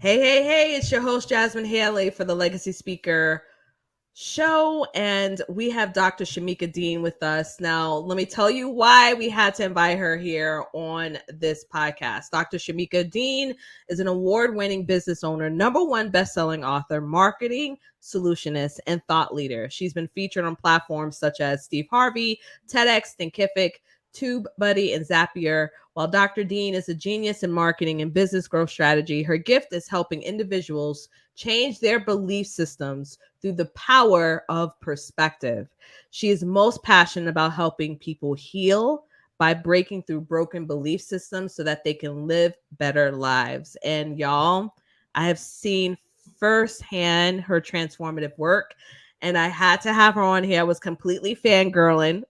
Hey, it's your host, Jasmine Haley, for the Legacy Speaker show. And we have Dr. Shamieka Dean with us. Now, let me tell you why we had to invite her here on this podcast. Dr. Shamieka Dean is an award winning business owner, #1 bestselling author, marketing solutionist, and thought leader. She's been featured on platforms such as Steve Harvey, TEDx, Thinkific, TubeBuddy, and Zapier. While Dr. Dean is a genius in marketing and business growth strategy, her gift is helping individuals change their belief systems through the power of perspective. She is most passionate about helping people heal by breaking through broken belief systems so that they can live better lives. And y'all, I have seen firsthand her transformative work, and I had to have her on here. I was completely fangirling.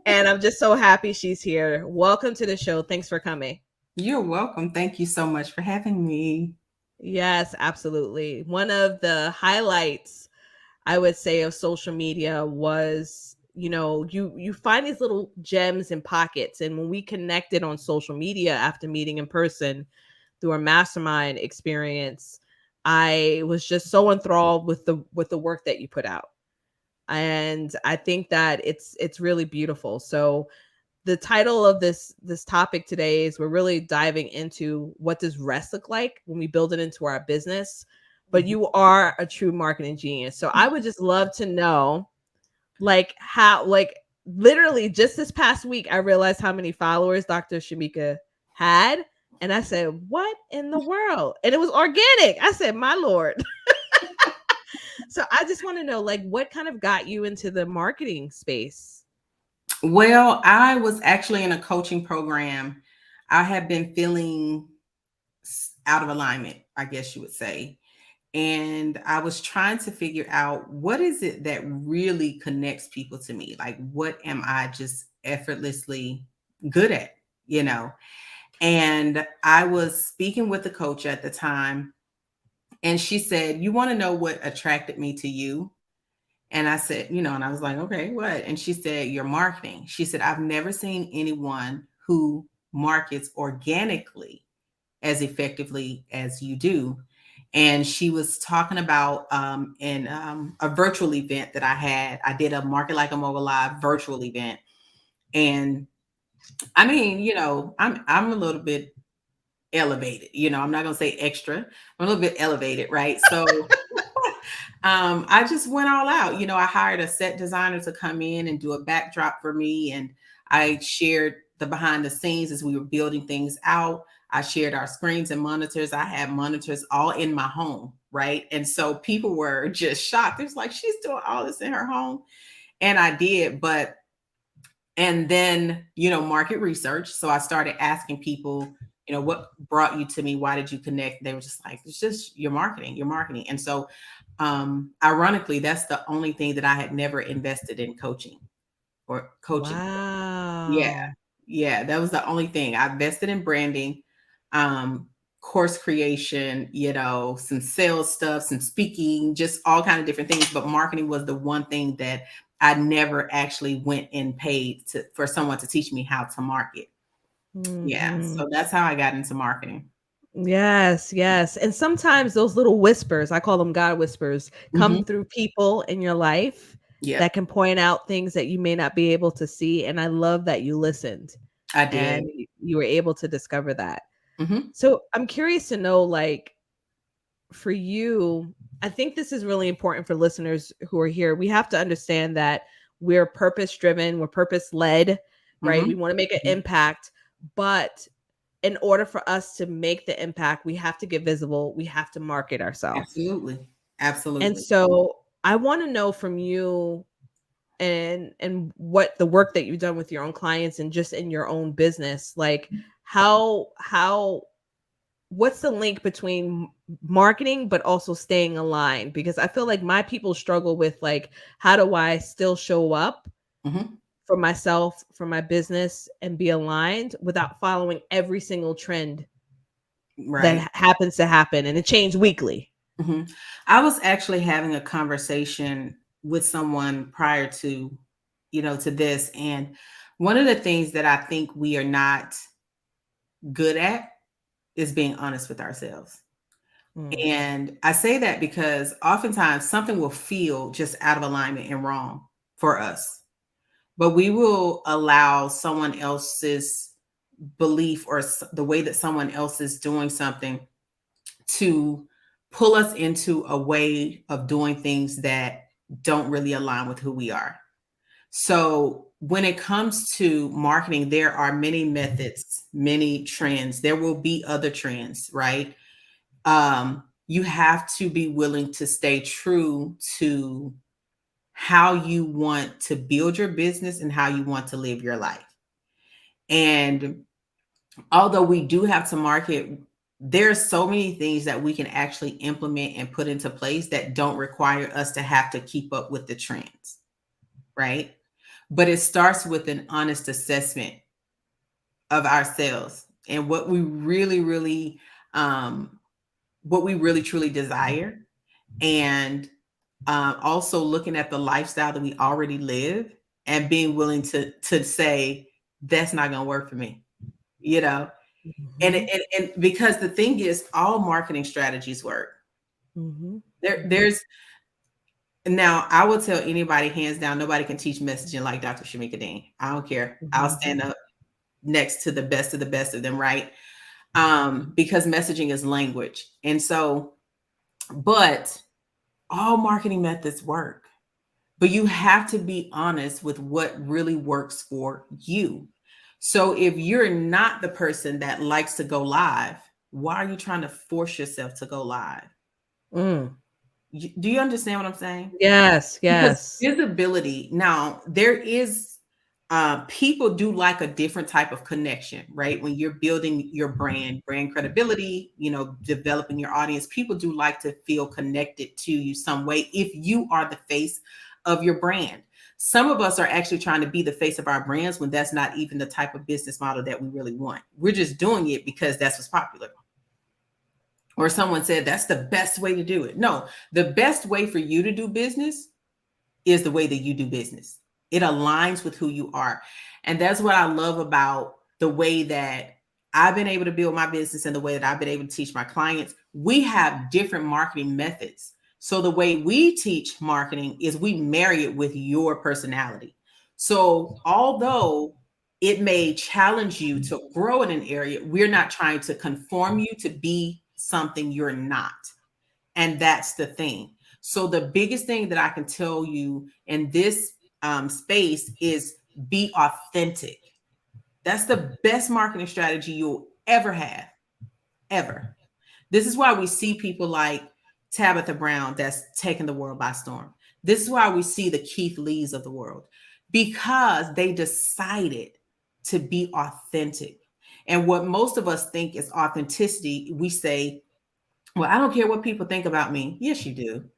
And I'm just so happy she's here. Welcome to the show. Thanks for coming. You're welcome. Thank you so much for having me. Yes, absolutely. One of the highlights I would say of social media was, you find these little gems in pockets, and when we connected on social media after meeting in person through a mastermind experience, I was just so enthralled with the work that you put out. And I think that it's really beautiful. So the title of this topic today is we're really diving into what does rest look like when we build it into our business. But Mhm. you are a true marketing genius. So I would just love to know, like, how, like, literally just this past week, I realized how many followers Dr. Shamieka had. And I said, what in the world? And it was organic. I said, my Lord. So I just want to know, like, what kind of got you into the marketing space? Well, I was actually in a coaching program. I have been feeling out of alignment, I guess you would say. And I was trying to figure out what is it that really connects people to me? Like, what am I just effortlessly good at, you know? And I was speaking with the coach at the time, and she said, "You want to know what attracted me to you?" And I said, and I was like, okay, what? And she said, your marketing. She said, I've never seen anyone who markets organically as effectively as you do. And she was talking about in a virtual event that I had. I did a Market Like a Mogul Live virtual event. And I mean, I'm a little bit elevated, I'm not gonna say extra, I'm a little bit elevated, right? So I just went all out. I hired a set designer to come in and do a backdrop for me. And I shared the behind the scenes as we were building things out. I shared our screens and monitors. I had monitors all in my home, right? And so people were just shocked. It was like, she's doing all this in her home. And I did, and then, market research. So I started asking people, what brought you to me? Why did you connect? They were just like, it's just your marketing, your marketing. And so, ironically, that's the only thing that I had never invested in coaching or coaching. Yeah. Wow. Yeah. That was the only thing I invested in branding, um, course creation, some sales stuff, some speaking, just all kind of different things. But marketing was the one thing that I never actually went and paid for someone to teach me how to market. Yeah. Mhm. So that's how I got into marketing. Yes, yes. And sometimes those little whispers, I call them God whispers, come Hmm. through people in your life that Yep. can point out things that you may not be able to see. And I love that you listened I did. and you were able to discover that. Hmm. So I'm curious to know, like, for you, I think this is really important for listeners who are here. We have to understand that we're purpose driven, we're purpose led, right? We Hmm. want to make an impact, but in order for us to make the impact, we have to get visible, we have to market ourselves. Absolutely. And Absolutely. so I want to know from you and what the work that you've done with your own clients and just in your own business, like, how what's the link between marketing but also staying aligned? Because I feel like my people struggle with, like, how do I still show up Hmm. for myself, for my business, and be aligned without following every single trend that Right. happens to happen, and it changes weekly. Hmm. I was actually having a conversation with someone prior to, to this. And one of the things that I think we are not good at is being honest with ourselves. Mm. And I say that because oftentimes something will feel just out of alignment and wrong for us, but we will allow someone else's belief or the way that someone else is doing something to pull us into a way of doing things that don't really align with who we are. So when it comes to marketing, there are many methods, many trends. There will be other trends, right? You have to be willing to stay true to how you want to build your business and how you want to live your life. And although we do have to market, there's so many things that we can actually implement and put into place that don't require us to have to keep up with the trends, right? But it starts with an honest assessment of ourselves and what we really truly desire, and also looking at the lifestyle that we already live and being willing to say that's not going to work for me, you know. Mhm. And because the thing is, all marketing strategies work. Mhm. Mhm. There's now, I will tell anybody hands down, nobody can teach messaging like Dr. Shamieka Dean. I don't care. I'll Mhm. stand up next to the best of them, right? Because messaging is language. And so, but all marketing methods work. But you have to be honest with what really works for you. So if you're not the person that likes to go live, why are you trying to force yourself to go live? Mm. Do you understand what I'm saying? Yes, Because yes. visibility, now there is people do like a different type of connection, right? When you're building your brand credibility, developing your audience, people do like to feel connected to you some way if you are the face of your brand. Some of us are actually trying to be the face of our brands when that's not even the type of business model that we really want. We're just doing it because that's what's popular. Or someone said that's the best way to do it. No, the best way for you to do business is the way that you do business. It aligns with who you are. And that's what I love about the way that I've been able to build my business and the way that I've been able to teach my clients. We have different marketing methods. So the way we teach marketing is we marry it with your personality. So although it may challenge you to grow in an area, we're not trying to conform you to be something you're not. And that's the thing. So the biggest thing that I can tell you in this space is be authentic. That's the best marketing strategy you'll ever have, ever. This is why we see people like Tabitha Brown that's taken the world by storm. This is why we see the Keith Lees of the world, because they decided to be authentic. And what most of us think is authenticity, we say, well, I don't care what people think about me. Yes, you do.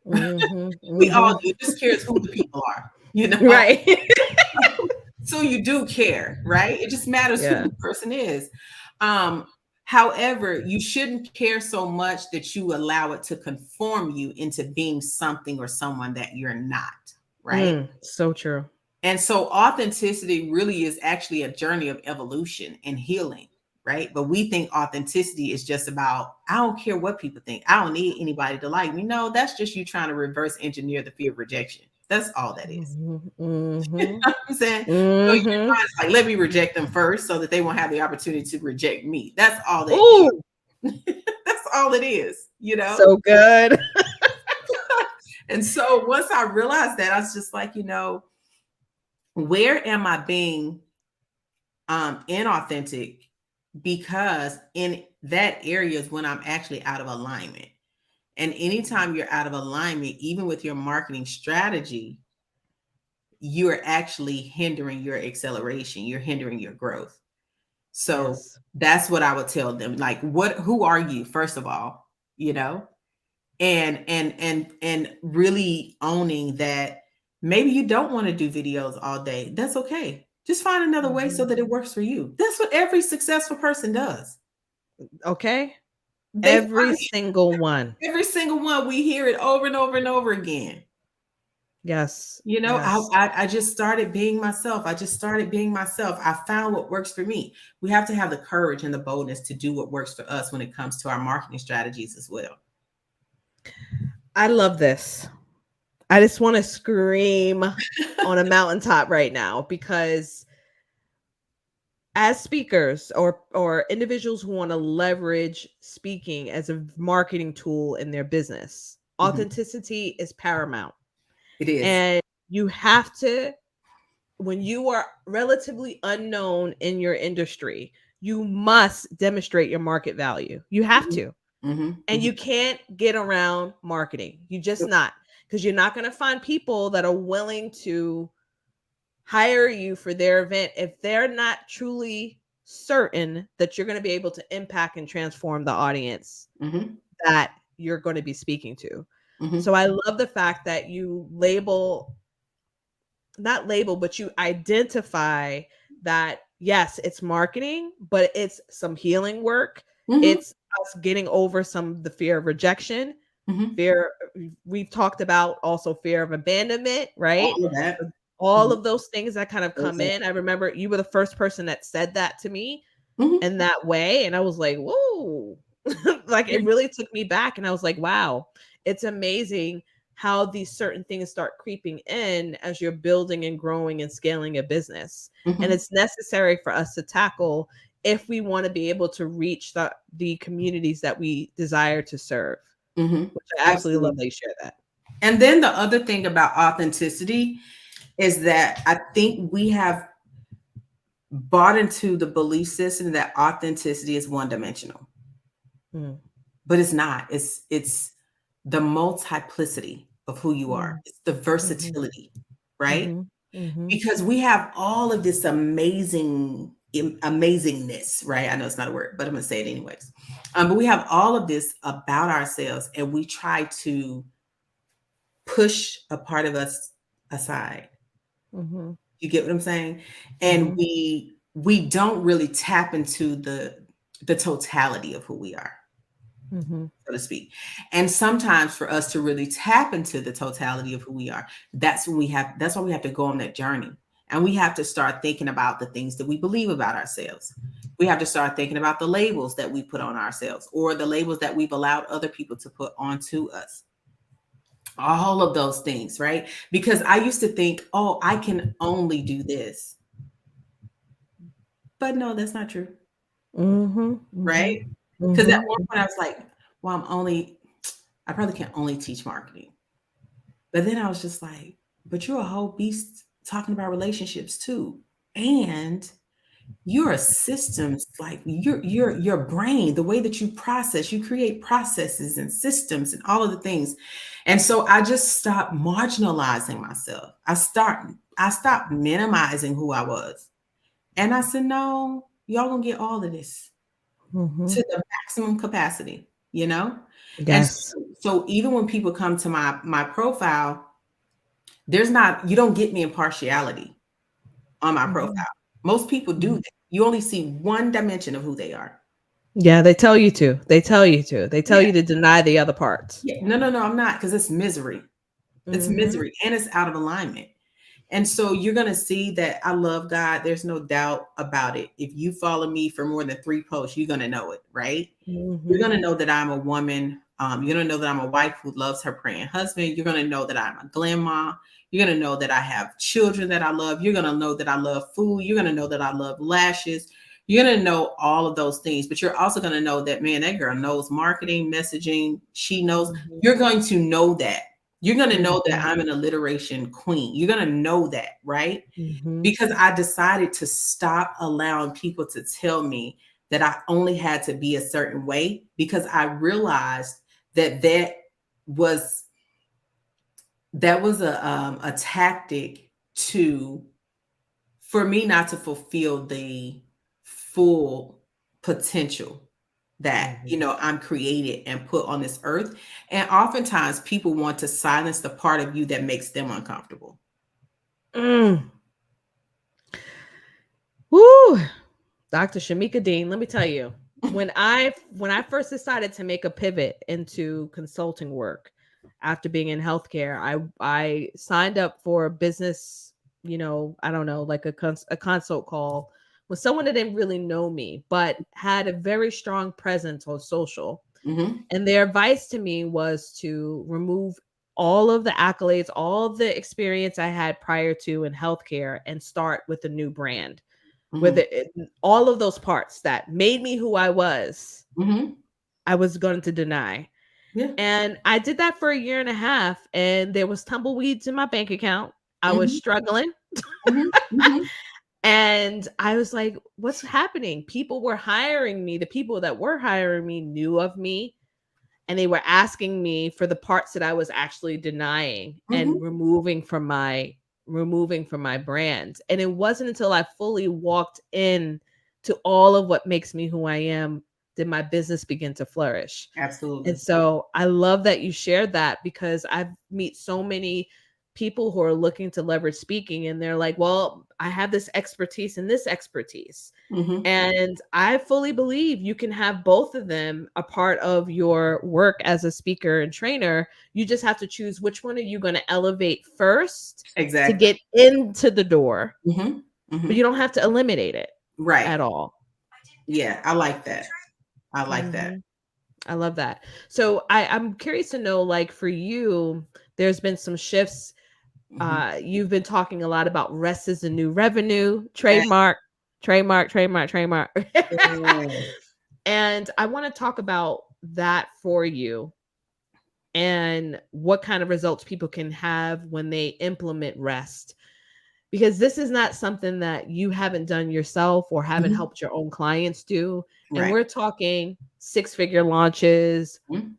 Mhm. We all Mhm. do. It just cares who the people are, you know? Right. So you do care, right? It just matters who Yeah. the person is. Um, However, you shouldn't care so much that you allow it to conform you into being something or someone that you're not, right? So true. And so authenticity really is actually a journey of evolution and healing, right? But we think authenticity is just about, I don't care what people think. I don't need anybody to like me. No, that's just you trying to reverse engineer the fear of rejection. That's all that is. Mhm. You know Mhm. what I'm saying? So your Mhm. mind's like, let me reject them first so that they won't have the opportunity to reject me. That's all that is. Ooh, That's all it is, you know? so good. And so once I realized that, I was just like, where am I being inauthentic, because in that area is when I'm actually out of alignment. And anytime you're out of alignment, even with your marketing strategy, you're actually hindering your acceleration, you're hindering your growth. So Yes. that's what I would tell them. Like, who are you, first of all, you know? And really owning that maybe you don't want to do videos all day. That's okay. Just find another way so Mhm. that it works for you. That's what every successful person does. Okay. They Every find single one. every single one. We hear it over and over and over again. Yes. You know, Yes. I just started being myself. I just started being myself. I found what works for me. We have to have the courage and the boldness to do what works for us when it comes to our marketing strategies as well. I love this. I just want to scream on a mountaintop right now because as speakers or individuals who want to leverage speaking as a marketing tool in their business, Mhm. authenticity is paramount. It is. And you have to, when you are relatively unknown in your industry, you must demonstrate your market value. You have Mhm. to. Mhm. And Mhm. you can't get around marketing. You just not, because you're not going to find people that are willing to hire you for their event if they're not truly certain that you're going to be able to impact and transform the audience Mhm. that you're going to be speaking to. Mhm. So I love the fact that you label, not label, but you identify that yes, it's marketing, but it's some healing work. Mhm. It's us getting over some the fear of rejection, Mhm. fear. We've talked about also fear of abandonment, right? All of that. All Mhm. of those things that kind of come in. Exactly. I remember you were the first person that said that to me Mhm. in that way, and I was like, whoa. Like Yeah. it really took me back, and I was like, wow, it's amazing how these certain things start creeping in as you're building and growing and scaling a business. And Mhm. it's necessary for us to tackle if we want to be able to reach the communities that we desire to serve, Mhm. which I absolutely love Absolutely. that you share that. And then the other thing about authenticity is that I think we have bought into the belief system that authenticity is one dimensional, Mm, but it's not. It's the multiplicity of who you are. mm, It's the mhm, versatility, right? mhm, mhm, Because we have all of this amazingness, right? I know it's not a word, but I'm gonna say it anyways. But we have all of this about ourselves, and we try to push a part of us aside. mhm, You get what I'm saying? And mhm, we don't really tap into the totality of who we are, mhm, so to speak. And sometimes for us to really tap into the totality of who we are, that's why we have to go on that journey. And we have to start thinking about the things that we believe about ourselves. We have to start thinking about the labels that we put on ourselves or the labels that we've allowed other people to put onto us. All of those things, right? Because I used to think, oh, I can only do this. But no, that's not true, mhm, right? mhm, Because at mhm, one point I was like, well, I probably can only teach marketing. But then I was just like, but you're a whole beast talking about relationships too. And you're a systems, like your brain, the way that you process, you create processes and systems and all of the things. And so I just stopped marginalizing myself. I stopped minimizing who I was. And I said, no, y'all gonna get all of this mhm. to the maximum capacity, you know? And Yes. so even when people come to my profile, there's not, you don't get me in partiality on my Mhm, profile. Most people do mhm. that. You only see one dimension of who they are. Yeah, they tell you to. They tell you to. They tell Yeah. you to deny the other parts. Yeah. No, no, no, I'm not, because it's misery. It's Mhm, misery and it's out of alignment. And so you're going to see that I love God. There's no doubt about it. If you follow me for more than 3 posts, you're going to know it, right? You're mhm, going to know that I'm a woman. You're going to know that I'm a wife who loves her praying husband. You're going to know that I'm a grandma. You're going to know that I have children that I love. You're going to know that I love food. You're going to know that I love lashes. You're going to know all of those things, but you're also going to know that, man, that girl knows marketing, messaging. She knows. mhm, You're going to know that. You're going to know that mhm, I'm an alliteration queen. You're going to know that, right? mhm, Because I decided to stop allowing people to tell me that I only had to be a certain way, because I realized that was a tactic to for me not to fulfill the full potential that mhm. I'm created and put on this earth. And oftentimes people want to silence the part of you that makes them uncomfortable. Mm. Woo! Dr. Shamieka Dean, let me tell you, when I first decided to make a pivot into consulting work, after being in healthcare. I signed up for a business, I don't know, like a consult call with someone that didn't really know me, but had a very strong presence on social. Mm-hmm. And their advice to me was to remove all of the accolades, all of the experience I had prior to in healthcare, and start with a new brand. Mm-hmm. With all of those parts that made me who Mm-hmm. I was going to deny. Yeah. And I did that for a year and a half, and there was tumbleweeds in my bank account. I was Mm-hmm. struggling. Mm-hmm. Mm-hmm. And I was like, what's happening? People were hiring me. The people that were hiring me knew of me, and they were asking me for the parts that I was actually denying and Mm-hmm. removing from my brand. And it wasn't until I fully walked in to all of what makes me who I am did my business begin to flourish. And Absolutely. so I love that you shared that, because I've meet so many people who are looking to leverage speaking, and they're like, well, I have this expertise and this expertise. Mm-hmm. And I fully believe you can have both of them a part of your work as a speaker and trainer. You just have to choose which one are you going to elevate first to Exactly. get into the door, Mm-hmm. but Mm-hmm. you don't have to eliminate it Right. at all. Yeah, I like that. I like that. Hmm. I love that. So I'm curious to know, like for you, there's been some shifts. Mm-hmm. You've been talking a lot about rest is the new revenue, Yeah. trademark. And I want to talk about that for you, and what kind of results people can have when they implement rest. Because this is not something that you haven't done yourself or haven't Mhm. helped your own clients do. And Right. we're talking six-figure launches, Mhm.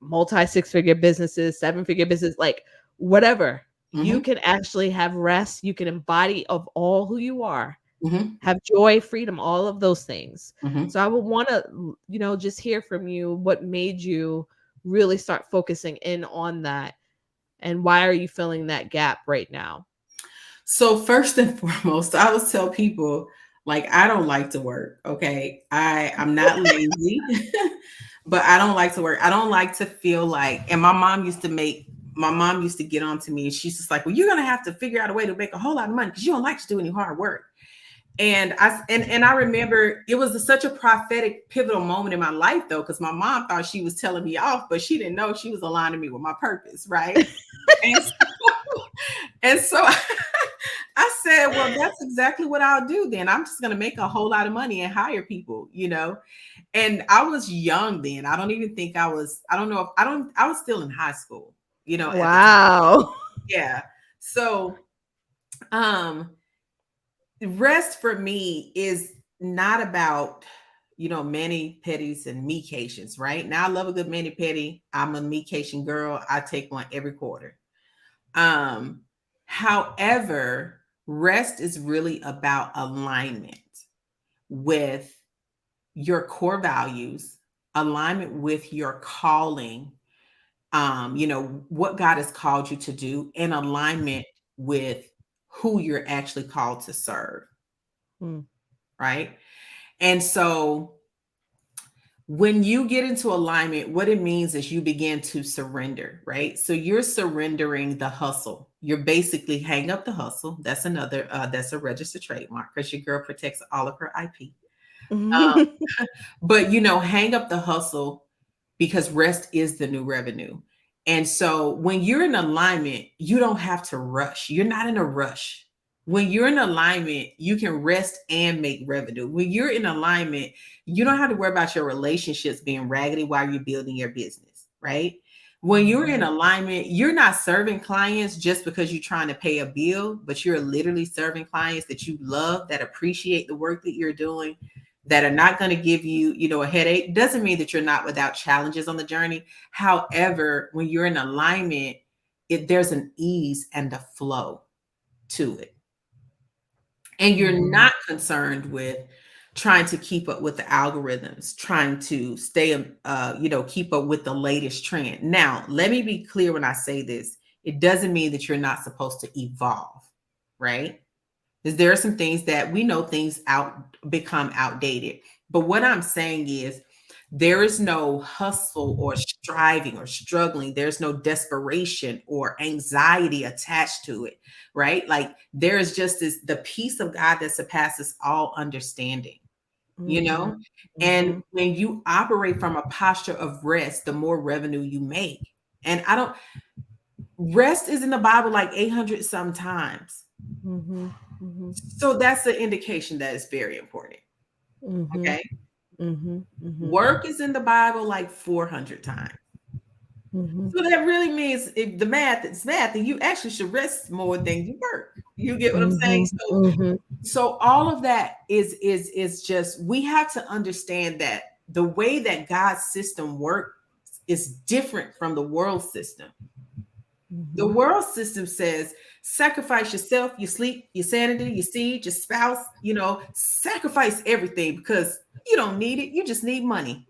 multi six-figure businesses, seven-figure business, like whatever. You Mhm. can actually have rest. You can embody of all who you are, Mhm. have joy, freedom, all of those things. Mhm. So I would want to, just hear from you what made you really start focusing in on that, and why are you filling that gap right now? So first and foremost, I always tell people like I don't like to work. Okay, I'm not lazy, but I don't like to work. I don't like to feel like. And my mom used to get on to me, and she's just like, "Well, you're gonna have to figure out a way to make a whole lot of money because you don't like to do any hard work." And I remember it was such a prophetic pivotal moment in my life though, because my mom thought she was telling me off, but she didn't know she was aligning me with my purpose, right? And so, and so I said, well, that's exactly what I'll do then. I'm just gonna make a whole lot of money and hire people, you know. And I was young then. I don't even think I don't know if I was still in high school, at the time. Wow. Yeah. So um rest for me is not about mani pedis and mecations, right? Now I love a good mani pedi. I'm a mecation girl. I take one every quarter. um However, rest is really about alignment with your core values, alignment with your calling, what God has called you to do, and alignment with who you're actually called to serve, Mm, right? And so when you get into alignment, what it means is you begin to surrender, right? So you're surrendering the hustle. You're basically hang up the hustle. That's another, that's a registered trademark because your girl protects all of her IP. mm. But hang up the hustle because rest is the new revenue. And so when you're in alignment, you don't have to rush. You're not in a rush. When you're in alignment, you can rest and make revenue. When you're in alignment, you don't have to worry about your relationships being raggedy while you're building your business, right? When you're in alignment, you're not serving clients just because you're trying to pay a bill, but you're literally serving clients that you love, that appreciate the work that you're doing, that are not going to give you, a headache. Doesn't mean that you're not without challenges on the journey. However, when you're in alignment, there's an ease and a flow to it. And you're Mhm. not concerned with trying to keep up with the algorithms, trying to stay, keep up with the latest trend. Now, let me be clear when I say this. It doesn't mean that you're not supposed to evolve, right? Because there are some things that we know things out become outdated. But what I'm saying is There is no hustle or striving or struggling. There's no desperation or anxiety attached to it, right? Like there is just this the peace of God that surpasses all understanding, you know? Mhm. And Mhm. when you operate from a posture of rest, the more revenue you make. And I don't rest is in the Bible like 800 sometimes. Mhm. Mhm. So that's an indication that it's very important. Mhm. Okay. Mhm. Mhm. Work is in the Bible like 400 times. Mhm. So that really means if the math is math, and you actually should rest more than you work. You get what I'm saying? Mhm. Mhm. So all of that is just we have to understand that the way that God's system works is different from the world system. The Mhm. world system says sacrifice yourself, your sleep, your sanity, your seed, your spouse, sacrifice everything because you don't need it. You just need money.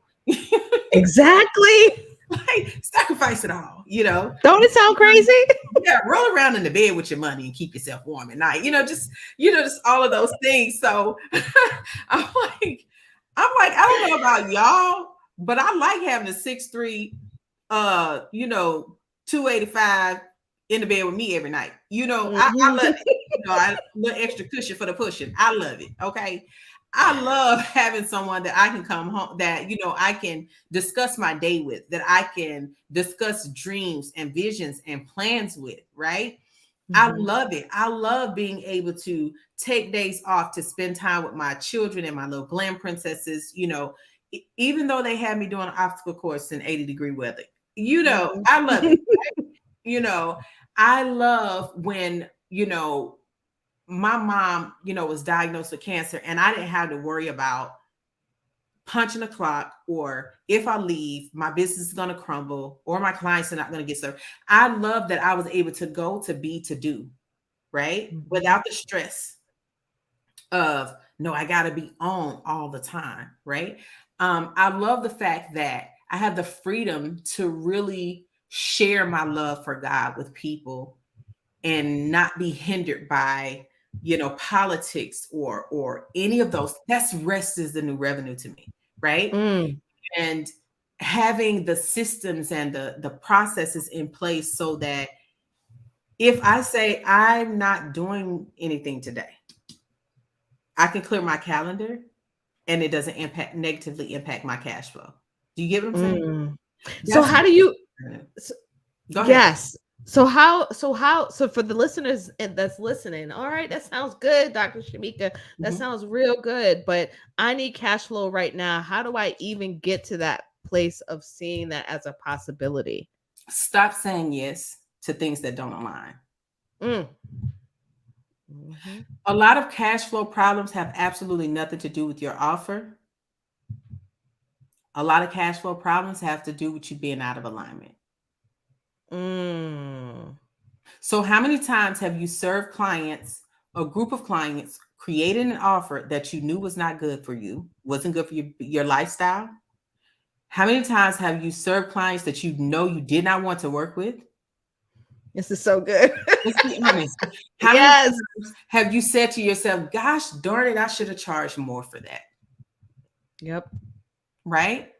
Exactly. Like, sacrifice it all. Don't it sound crazy? Yeah, roll around in the bed with your money and keep yourself warm at night. Just all of those things. So I'm like, I don't know about y'all, but I like having a 6'3", 285 in the bed with me every night. I love Mhm. it. I little extra cushion for the pushing. I love it. Okay. I love having someone that I can come home that I can discuss my day with, that I can discuss dreams and visions and plans with, right? I Mhm. love it. I love being able to take days off to spend time with my children and my little glam princesses, even though they had me doing an obstacle course in 80-degree weather. Mhm. I love it. You know, I love when, my mom, was diagnosed with cancer and I didn't have to worry about punching a clock or if I leave, my business is going to crumble or my clients are not going to get served. I love that I was able to go to be to do, right? Mhm. Without the stress of, no, I got to be on all the time, right? I love the fact that I have the freedom to really share my love for God with people and not be hindered by politics or any of those. That's rest is the new revenue to me, right? Mm. And having the systems and the processes in place so that if I say I'm not doing anything today, I can clear my calendar and it doesn't negatively impact my cash flow. Do you get what I'm saying? Mm. So That's how do you s go ahead. yes. So for the listeners that's listening, all right, that sounds good, Dr. Shamika. That Mhm. sounds real good, but I need cash flow right now. How do I even get to that place of seeing that as a possibility? Stop saying yes to things that don't align. Mm. Mhm. A lot of cash flow problems have absolutely nothing to do with your offer. A lot of cash flow problems have to do with you being out of alignment. Mm. So, how many times have you served clients, a group of clients, created an offer that you knew was not good for you, wasn't good for your lifestyle? How many times have you served clients that you know you did not want to work with? This is so good. Let's be honest. How many Yes. times have you said to yourself, gosh darn it, I should have charged more for that? Yep. Right?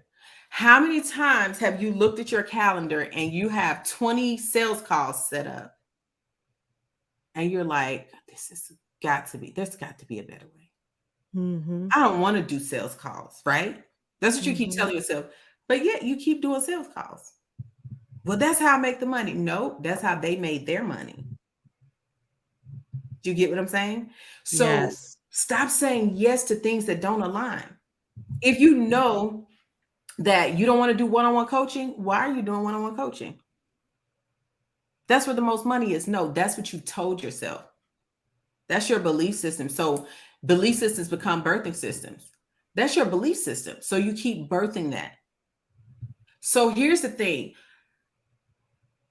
How many times have you looked at your calendar and you have 20 sales calls set up and you're like, there's got to be a better way. Mhm. I don't want to do sales calls, right? That's what you keep Mhm. telling yourself. But yet you keep doing sales calls. Well, that's how I make the money. No, that's how they made their money. Do you get what I'm saying? So Yes. stop saying yes to things that don't align. If you know that you don't want to do one-on-one coaching, why are you doing one-on-one coaching? That's where the most money is. No, that's what you told yourself. That's your belief system. So belief systems become birthing systems. That's your belief system. So you keep birthing that. So here's the thing.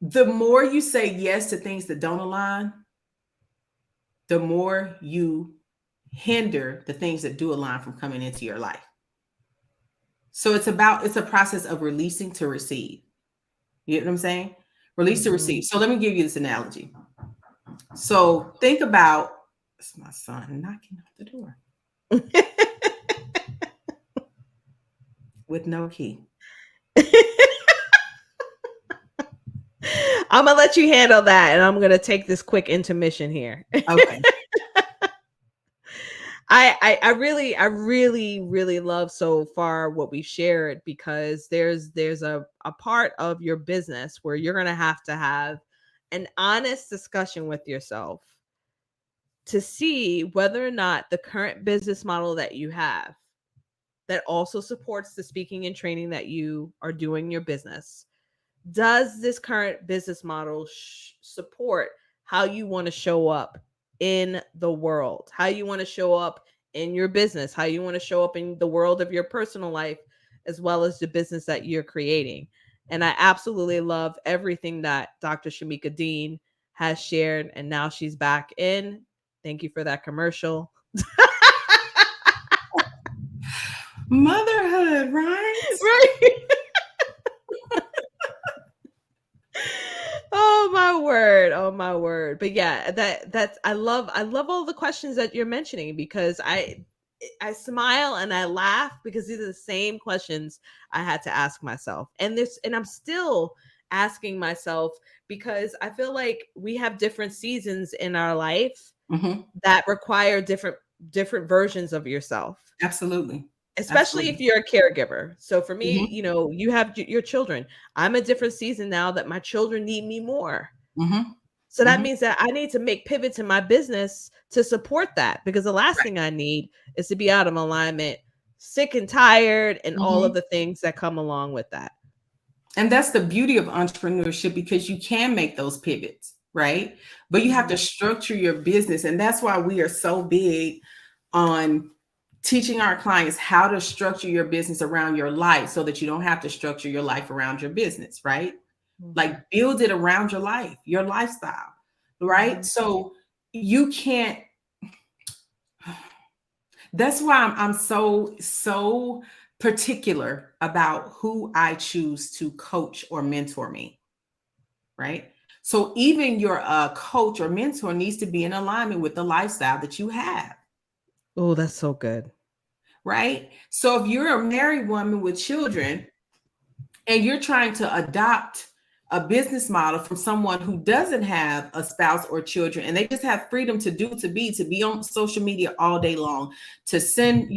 The more you say yes to things that don't align, the more you hinder the things that do align from coming into your life. So it's a process of releasing to receive. You get what I'm saying? Release to Mhm. receive. So let me give you this analogy. So think about it's my son knocking on the door. with no key. I'm gonna let you handle that, and I'm gonna take this quick intermission here. Okay. I really love so far what we shared, because there's a part of your business where you're gonna have to have an honest discussion with yourself to see whether or not the current business model that you have, that also supports the speaking and training that you are doing in your business, does this current business model support how you want to show up in the world, how you want to show up in your business, how you want to show up in the world of your personal life, as well as the business that you're creating. And I absolutely love everything that Dr. Shamieka Dean has shared. And now she's back in. Thank you for that commercial. Motherhood, right? Right. Oh my word. Oh my word. But yeah, that's I love all the questions that you're mentioning, because I smile and I laugh, because these are the same questions I had to ask myself. And I'm still asking myself, because I feel like we have different seasons in our life Mm-hmm. that require different versions of yourself, Absolutely. especially if Absolutely. you're a caregiver. So for me, Mm-hmm. you have your children. I'm a different season now that my children need me more. Mm-hmm. So that Mm-hmm. means that I need to make pivots in my business to support that, because the last Right. thing I need is to be out of alignment, sick and tired, and all of Mm-hmm. the things that come along with that. And that's the beauty of entrepreneurship, because you can make those pivots, right? But you have to Mhm. structure your business. And that's why we are so big on teaching our clients how to structure your business around your life, so that you don't have to structure your life around your business, right? Mhm. Like, build it around your life, your lifestyle, right? Mhm. So you can't, that's why I'm so particular about who I choose to coach or mentor me, right? So even your coach or mentor needs to be in alignment with the lifestyle that you have, Oh, that's so good. right? So if you're a married woman with children and you're trying to adopt a business model from someone who doesn't have a spouse or children, and they just have freedom to be on social media all day long, to send,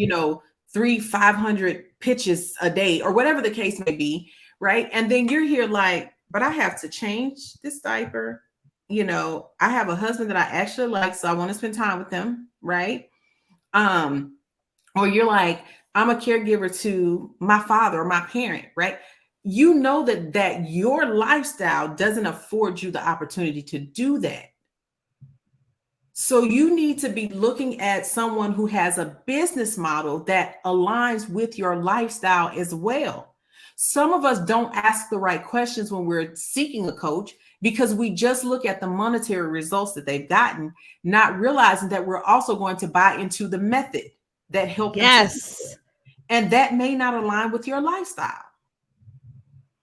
300-500 pitches a day, or whatever the case may be, right? And then you're here like, but I have to change this diaper. I have a husband that I actually like, so I want to spend time with him, right? um or you're like, I'm a caregiver to my father or my parent, right? You know that your lifestyle doesn't afford you the opportunity to do that. So you need to be looking at someone who has a business model that aligns with your lifestyle as well. Some of us don't ask the right questions when we're seeking a coach, because we just look at the monetary results that they've gotten, not realizing that we're also going to buy into the method that helped them to do it. Yes. And that may not align with your lifestyle.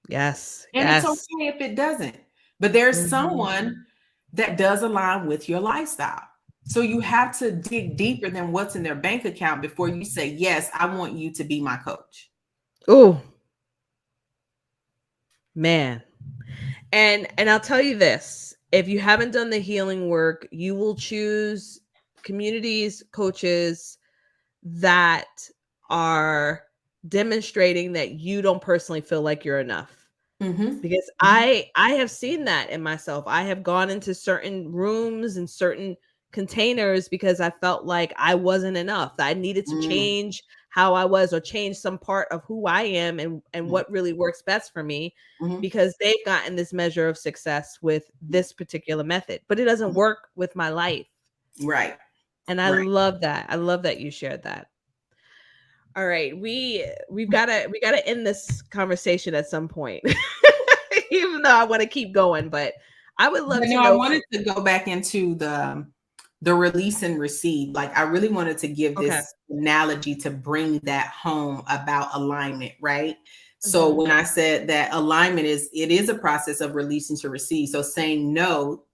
Yes. And it's Yes. okay if it doesn't. But there's Mhm. someone that does align with your lifestyle. So you have to dig deeper than what's in their bank account before you say, yes, I want you to be my coach. Oh, man. And I'll tell you this, if you haven't done the healing work, you will choose communities, coaches that are demonstrating that you don't personally feel like you're enough, Mm-hmm. because Mm-hmm. I have seen that in myself. I have gone into certain rooms and certain containers because I felt like I wasn't enough, that I needed to Mm-hmm. change how I was, or change some part of who I am, and what really works best for me, Mm-hmm. because they've gotten this measure of success with this particular method, but it doesn't work with my life. Right. And I Right. love that. I love that you shared that. All right, we gotta end this conversation at some point, even though I want to keep going. But I would love But to no, I know from. wanted to go back into the release and receive. Like, I really wanted to give Okay. this analogy to bring that home about alignment, right? So Hmm. when I said that alignment is a process of releasing to receive. So saying no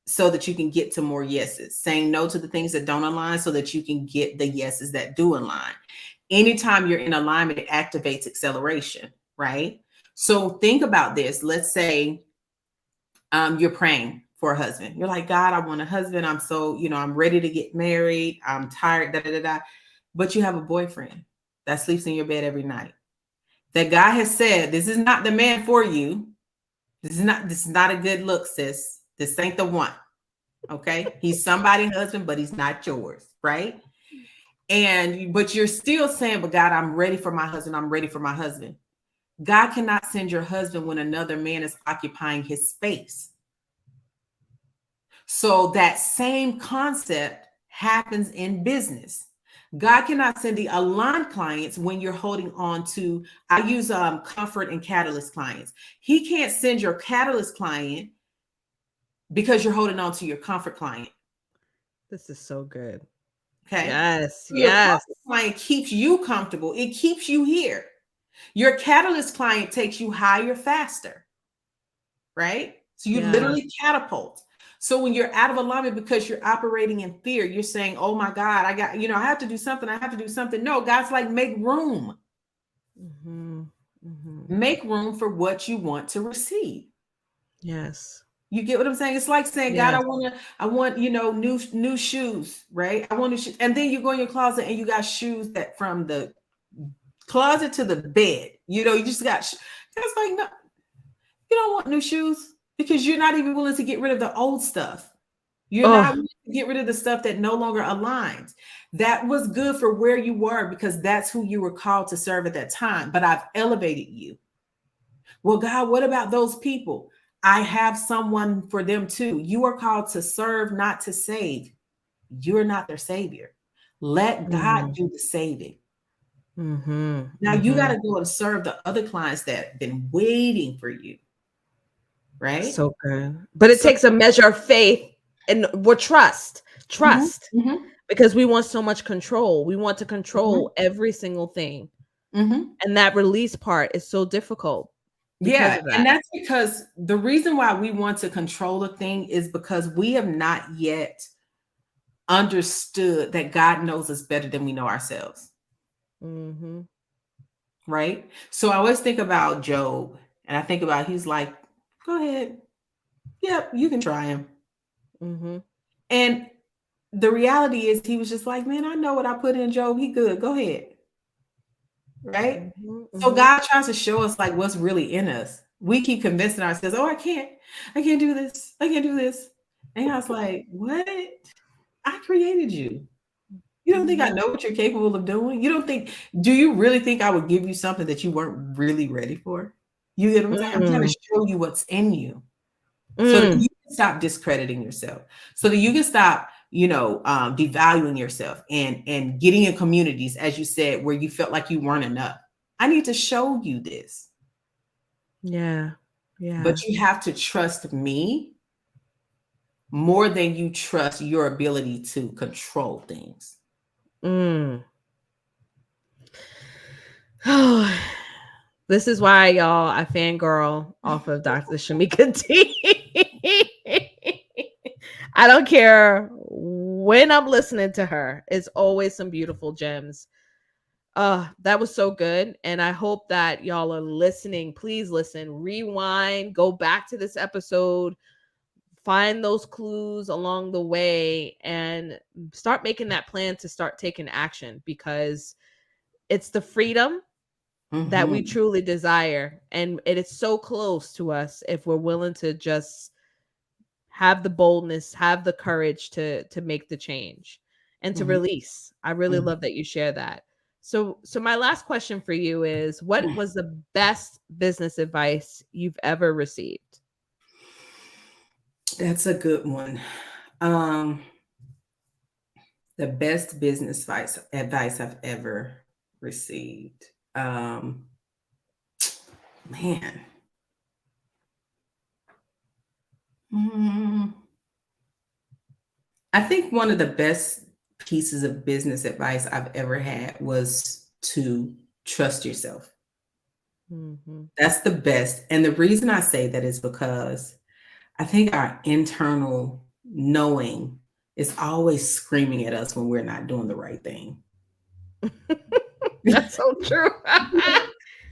so that you can get to more yeses, saying no to the things that don't align so that you can get the yeses that do align. Anytime you're in alignment, it activates acceleration, right? So think about this. Let's say you're praying for a husband. You're like, God, I want a husband. I'm so, I'm ready to get married. I'm tired, da da da da. But you have a boyfriend that sleeps in your bed every night. That God has said, this is not the man for you. This is not a good look, sis. This ain't the one. Okay. He's somebody's husband, but he's not yours, right? But you're still saying, but God, I'm ready for my husband. I'm ready for my husband. God cannot send your husband when another man is occupying his space. So that same concept happens in business. God cannot send the aligned clients when you're holding on to, I use comfort and catalyst clients. He can't send your catalyst client because you're holding on to your comfort client. This is so good. Okay. Yes, So your yes. comfort client keeps you comfortable. It keeps you here. Your catalyst client takes you higher, faster, right? So you Yeah. literally catapult. So when you're out of alignment because you're operating in fear, you're saying, oh my God, I have to do something. I have to do something. No, God's like, make room. Mm-hmm. Mm-hmm. Make room for what you want to receive. Yes. You get what I'm saying? It's like saying, God, Yes. I want, new shoes, right? I want new shoes. And then you go in your closet and you got shoes that from the closet to the bed, you just got, that's like, no, you don't want new shoes because you're not even willing to get rid of the old stuff. You're not Oh. willing to get rid of the stuff that no longer aligns. That was good for where you were because that's who you were called to serve at that time. But I've elevated you. Well, God, what about those people? I have someone for them too. You are called to serve, not to save. You're not their savior. Let God Mm-hmm. do the saving. Mm-hmm. Now you got Mm-hmm. to go and serve the other clients that have been waiting for you, right? So good. But it So, takes a measure of faith and what trust. mhm, Trust. mhm, Because we want so much control. We want to mhm, control every single thing. mhm. And that release part is so difficult because Yeah, of and that. that's because the reason why we want to control a thing is because we have not yet understood that God knows us better than we know ourselves, Mm-hmm. right? So I always think about Job, and I think about he's like, go ahead. Yep, you can try him. Mm-hmm. And the reality is he was just like, man, I know what I put in Job. He good. Go ahead. Right? Mm-hmm. So Mm-hmm. God tries to show us like what's really in us. We keep convincing ourselves, oh, I can't do this. I can't do this. And God's like, what? I created you. You don't think I Mm-hmm. know what you're capable of doing? Do you really think I would give you something that you weren't really ready for? You get what I'm saying? I'm trying to Mm. show you what's in you so that Mm. you can stop discrediting yourself, so that you can stop, devaluing yourself and getting in communities, as you said, where you felt like you weren't enough. I need to show you this, Yeah. Yeah. but you have to trust me more than you trust your ability to control things. Mm. Oh, this is why, y'all, I fangirl off of Dr. Shamieka Dean. I don't care when I'm listening to her. It's always some beautiful gems. That was so good. And I hope that y'all are listening. Please listen, rewind, go back to this episode, find those clues along the way, and start making that plan to start taking action, because it's the freedom that we Mhm, truly desire. And it is so close to us if we're willing to just have the boldness, have the courage to make the change and to mhm, release. I really mhm. love that you share that. So my last question for you is, what was the best business advice you've ever received? That's a good one. Um, the best business advice I've ever received. Man. Mm, I think one of the best pieces of business advice I've ever had was to trust yourself. Mm-hmm. That's the best. And the reason I say that is because I think our internal knowing is always screaming at us when we're not doing the right thing. That's so true.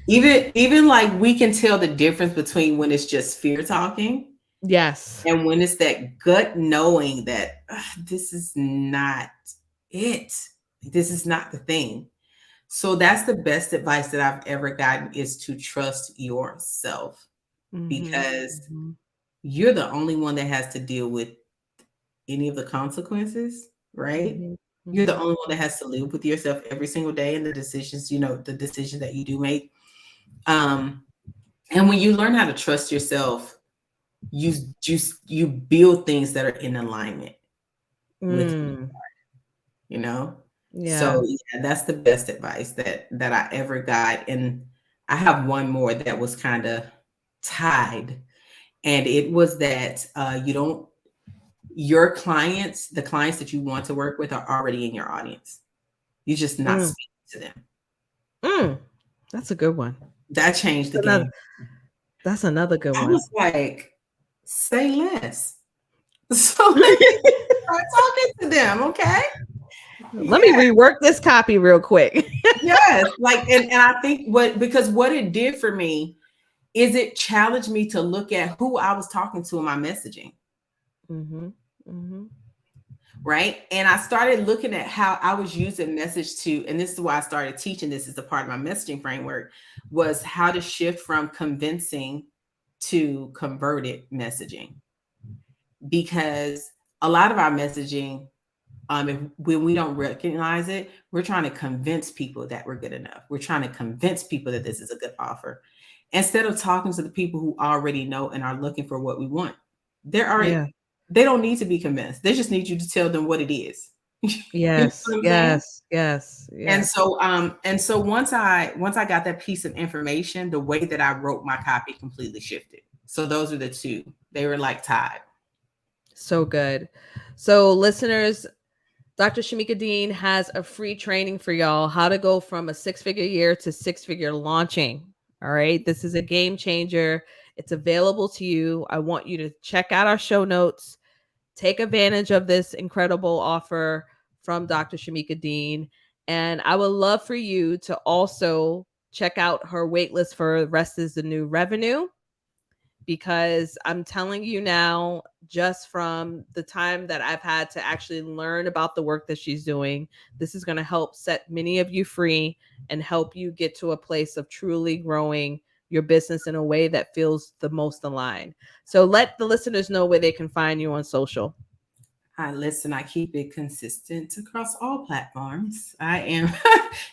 Even like we can tell the difference between when it's just fear talking Yes. and when it's that gut knowing that this is not it. This is not the thing. So that's the best advice that I've ever gotten, is to trust yourself, Mhm. because Mhm. you're the only one that has to deal with any of the consequences, right? Mhm. You're the Mhm. only one that has to live with yourself every single day and the decisions, the decisions that you do make. Um, and when you learn how to trust yourself, you you build things that are in alignment with Mm. you know. Yeah. So yeah, that's the best advice that I ever got. And I have one more that was kind of tied, and it was that you don't your clients, the clients that you want to work with, are already in your audience. You're just not Mm. speaking to them. Mm. That's a good one. That changed the That's another, game. that's another good I one. was like, say less. So let me start talking to them, okay? Let me Yeah. rework this copy real quick. Yes. Like, and I think because what it did for me is it challenged me to look at who I was talking to in my messaging. Mhm. Mhm. Right. And I started looking at how I was using message to, and this is why I started teaching this as a part of my messaging framework, was how to shift from convincing to converted messaging. Because a lot of our messaging, when we don't recognize it, we're trying to convince people that we're good enough. We're trying to convince people that this is a good offer, instead of talking to the people who already know and are looking for what we want. They're already, Yeah. they don't need to be convinced. They just need you to tell them what it is. You know Yes. what I'm saying? Yes. Yes. Yes. And so once I got that piece of information, the way that I wrote my copy completely shifted. So those are the two. They were like tied. So good. So listeners, Dr. Shamieka Dean has a free training for y'all, how to go from a six-figure year to six-figure launching. All right. This is a game changer. It's available to you. I want you to check out our show notes, take advantage of this incredible offer from Dr. Shamieka Dean. And I would love for you to also check out her waitlist for Rest is the New Revenue, because I'm telling you now, just from the time that I've had to actually learn about the work that she's doing, this is going to help set many of you free and help you get to a place of truly growing your business in a way that feels the most aligned. So let the listeners know where they can find you on social. I keep it consistent across all platforms. I am,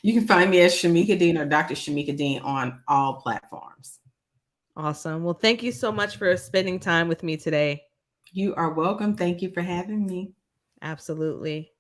you can find me as Shamieka Dean or Dr. Shamieka Dean on all platforms. Awesome. Well, thank you so much for spending time with me today. You are welcome. Thank you for having me. Absolutely.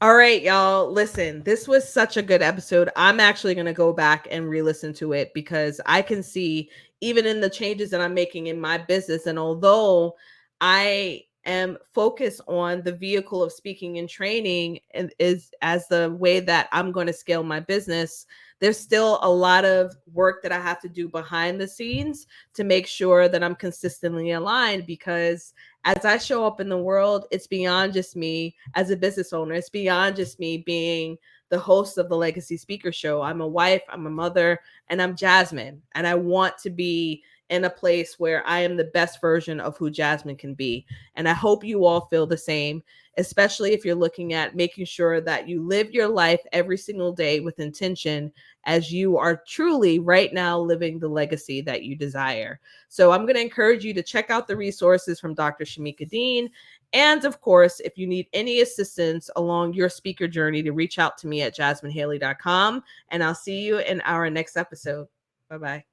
All right, y'all. Listen, this was such a good episode. I'm actually going to go back and re listen to it because I can see, even in the changes that I'm making in my business, and although I am focused on the vehicle of speaking and training and is as the way that I'm going to scale my business, there's still a lot of work that I have to do behind the scenes to make sure that I'm consistently aligned, because as I show up in the world, it's beyond just me as a business owner. It's beyond just me being the host of the Legacy Speaker Show. I'm a wife, I'm a mother, and I'm Jasmine. And I want to be in a place where I am the best version of who Jasmine can be. And I hope you all feel the same, especially if you're looking at making sure that you live your life every single day with intention, as you are truly right now living the legacy that you desire. So I'm going to encourage you to check out the resources from Dr. Shamieka Dean. And of course, if you need any assistance along your speaker journey, to reach out to me at jasminehaley.com. And I'll see you in our next episode. Bye bye.